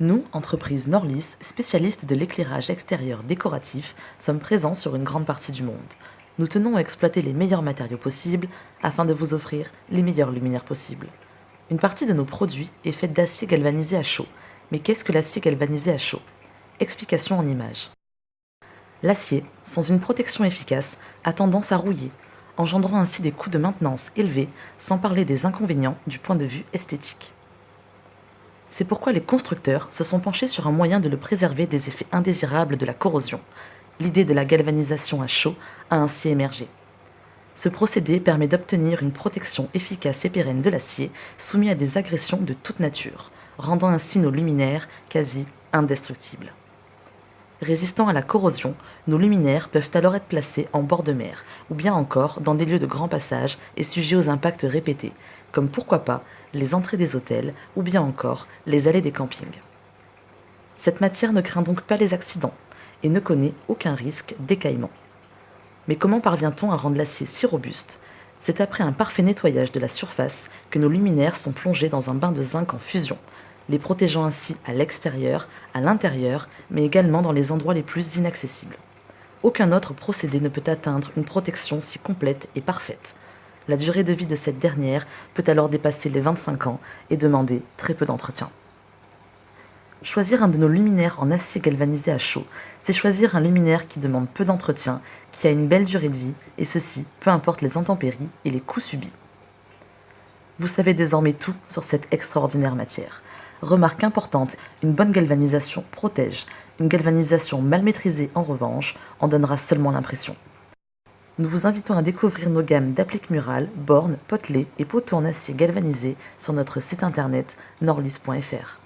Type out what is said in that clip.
Nous, entreprise Norlis, spécialistes de l'éclairage extérieur décoratif, sommes présents sur une grande partie du monde. Nous tenons à exploiter les meilleurs matériaux possibles afin de vous offrir les meilleures luminaires possibles. Une partie de nos produits est faite d'acier galvanisé à chaud. Mais qu'est-ce que l'acier galvanisé à chaud? Explication en images. L'acier, sans une protection efficace, a tendance à rouiller, engendrant ainsi des coûts de maintenance élevés, sans parler des inconvénients du point de vue esthétique. C'est pourquoi les constructeurs se sont penchés sur un moyen de le préserver des effets indésirables de la corrosion. L'idée de la galvanisation à chaud a ainsi émergé. Ce procédé permet d'obtenir une protection efficace et pérenne de l'acier soumis à des agressions de toute nature, rendant ainsi nos luminaires quasi indestructibles. Résistants à la corrosion, nos luminaires peuvent alors être placés en bord de mer, ou bien encore dans des lieux de grand passage et sujets aux impacts répétés, comme pourquoi pas les entrées des hôtels ou bien encore les allées des campings. Cette matière ne craint donc pas les accidents et ne connaît aucun risque d'écaillement. Mais comment parvient-on à rendre l'acier si robuste? C'est après un parfait nettoyage de la surface que nos luminaires sont plongés dans un bain de zinc en fusion, les protégeant ainsi à l'extérieur, à l'intérieur, mais également dans les endroits les plus inaccessibles. Aucun autre procédé ne peut atteindre une protection si complète et parfaite. La durée de vie de cette dernière peut alors dépasser les 25 ans et demander très peu d'entretien. Choisir un de nos luminaires en acier galvanisé à chaud, c'est choisir un luminaire qui demande peu d'entretien, qui a une belle durée de vie, et ceci, peu importe les intempéries et les coûts subis. Vous savez désormais tout sur cette extraordinaire matière. Remarque importante, une bonne galvanisation protège. Une galvanisation mal maîtrisée, en revanche, en donnera seulement l'impression. Nous vous invitons à découvrir nos gammes d'appliques murales, bornes, potelets et poteaux en acier galvanisé sur notre site internet norlis.fr.